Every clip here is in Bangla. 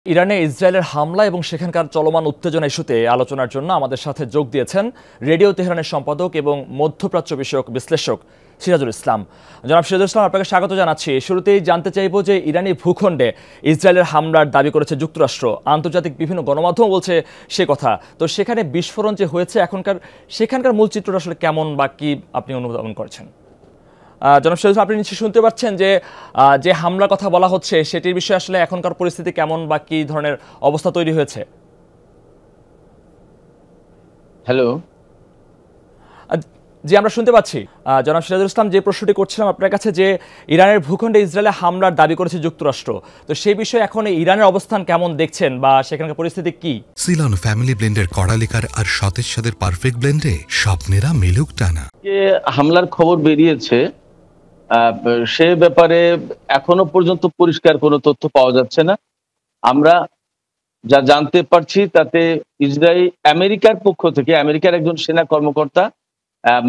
ইরানে ইসরায়েলের হামলা এবং সেখানকার চলমান উত্তেজনা ইস্যুতে আলোচনার জন্য আমাদের সাথে যোগ দিয়েছেন রেডিও তেহরানের সম্পাদক এবং মধ্যপ্রাচ্য বিষয়ক বিশ্লেষক সিরাজুল ইসলাম। জনাব সিরাজুল ইসলাম, আপনাকে স্বাগত জানাচ্ছি। শুরুতেই জানতে চাইব যে ইরানি ভূখণ্ডে ইসরায়েলের হামলার দাবি করেছে যুক্তরাষ্ট্র, আন্তর্জাতিক বিভিন্ন গণমাধ্যম বলছে সে কথা। তো সেখানে বিস্ফোরণ যে হয়েছে সেখানকার মূল চিত্রটা আসলে কেমন বা কি আপনি অনুধাবন করছেন? জনাব সিরাজুল, আপনি নিশ্চয়ই শুনতে পাচ্ছেন যে হামলার কথা বলা হচ্ছে সেটির বিষয়ে আসলে এখনকার পরিস্থিতি কেমন বা কি ধরনের অবস্থা তৈরি হয়েছে? হ্যালো। জি, আমরা শুনতে পাচ্ছি। জনাব সিরাজুল ইসলাম, যে প্রশ্নটি করছিলাম আপনার কাছে, যে ইরানের ভূখণ্ডে ইসরায়েলে হামলার দাবি করেছে যুক্তরাষ্ট্র, তো সেই বিষয়ে এখন ইরানের অবস্থান কেমন দেখছেন বা সেখানকার পরিস্থিতি কি? সিলন ফ্যামিলি ব্লেন্ডের কড়ালিকার আর সতেজ স্বাদের পারফেক্ট ব্লেন্ডে স্বপ্নেরা মেলুক টানা। হামলার খবর বেরিয়েছে, সে ব্যাপারে এখনো পর্যন্ত পরিষ্কার কোনো তথ্য পাওয়া যাচ্ছে না। আমরা যা জানতে পারছি তাতে আমেরিকার পক্ষ থেকে আমেরিকার একজন সেনা কর্মকর্তা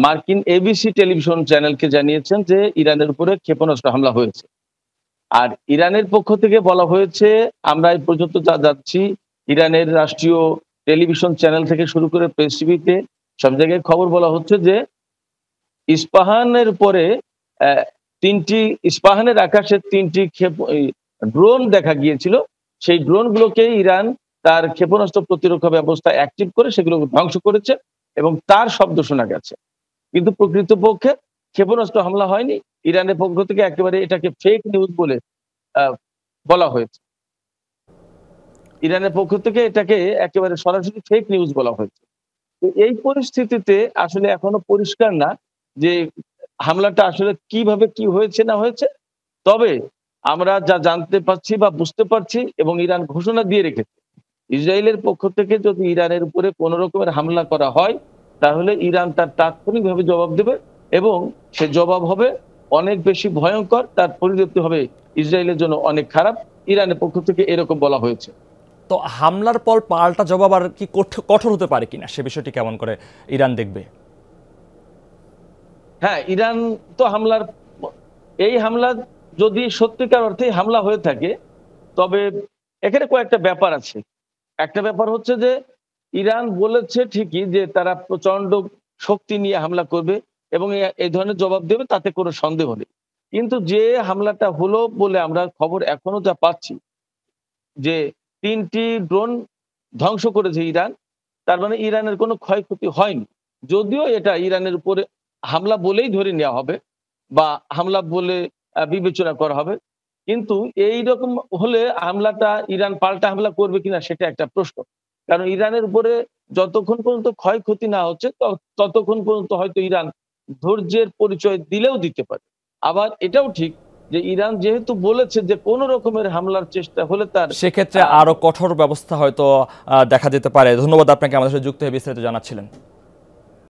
মার্কিন এবিসি টেলিভিশন চ্যানেলকে জানিয়েছেন যে ইরানের উপরে ক্ষেপণাস্ত্র হামলা হয়েছে। আর ইরানের পক্ষ থেকে বলা হয়েছে, আমরা এই পর্যন্ত যা যাচ্ছি, ইরানের রাষ্ট্রীয় টেলিভিশন চ্যানেল থেকে শুরু করে প্রেস টিভিতে সব জায়গায় খবর বলা হচ্ছে যে ইস্পাহানের উপরে ইস্পাহানের আকাশে 3টি ড্রোন দেখা গিয়েছিল। সেই ড্রোনগুলোকে ইরান তার ক্ষেপণাস্ত্র প্রতিরক্ষা ব্যবস্থা অ্যাক্টিভ করে সেগুলো ধ্বংস করেছে এবং তার শব্দ শোনা গেছে। কিন্তু প্রকৃতপক্ষে ক্ষেপণাস্ত্র হামলা হয়নি। ইরানের পক্ষ থেকে একেবারে এটাকে ফেক নিউজ বলে বলা হয়েছে। ইরানের পক্ষ থেকে এটাকে একেবারে সরাসরি ফেক নিউজ বলা হয়েছে। তো এই পরিস্থিতিতে আসলে এখনো পরিষ্কার না যে হামলাটা আসলে কিভাবে কি হয়েছে না হয়েছে। তবে আমরা যা জানতে পারছি বা বুঝতে পারছি, এবং ইরান ঘোষণা দিয়ে রেখেছে, ইসরায়েলের পক্ষ থেকে যদি ইরানের উপরে কোনো রকমের হামলা করা হয় তাহলে ইরান তার তাৎক্ষণিকভাবে জবাব দেবে এবং সে জবাব হবে অনেক বেশি ভয়ঙ্কর, তার পরিণতি হবে ইসরায়েলের জন্য অনেক খারাপ। ইরানের পক্ষ থেকে এরকম বলা হয়েছে। তো হামলার পর পাল্টা জবাব আর কি কঠোর হতে পারে কিনা, সে বিষয়টি কেমন করে ইরান দেখবে? হ্যাঁ, ইরান তো এই হামলা যদি সত্যিকার অর্থে হামলা হয়ে থাকে, তবে এখানে কয়েকটা ব্যাপার আছে। একটা ব্যাপার হচ্ছে যে ইরান বলেছে ঠিকই যে তারা প্রচন্ড শক্তি নিয়ে হামলা করবে এবং এই ধরনের জবাব দেবে, তাতে কোনো সন্দেহ নেই। কিন্তু যে হামলাটা হলো বলে আমরা খবর এখনো যা পাচ্ছি যে 3টি ড্রোন ধ্বংস করেছে ইরান, তার মানে ইরানের কোনো ক্ষয়ক্ষতি হয়নি। যদিও এটা ইরানের উপরে হামলা বলেই ধরে নেওয়া হবে বা হামলা বলে বিবেচনা করা হবে, কিন্তু এই রকম হলে হামলাটা ইরান পাল্টা হামলা করবে কিনা সেটা একটা প্রশ্ন। কারণ ইরানের উপরে যতক্ষণ পর্যন্ত ক্ষয়ক্ষতি না হচ্ছে ততক্ষণ পর্যন্ত হয়তো ইরান ধৈর্যের পরিচয় দিলেও দিতে পারে। আবার এটাও ঠিক যে ইরান যেহেতু বলেছে যে কোনো রকমের হামলার চেষ্টা হলে তার সেক্ষেত্রে আরো কঠোর ব্যবস্থা হয়তো দেখা যেতে পারে। ধন্যবাদ আপনাকে আমাদের সাথে যুক্ত হয়ে বিস্তারিত জানাচ্ছিলেন।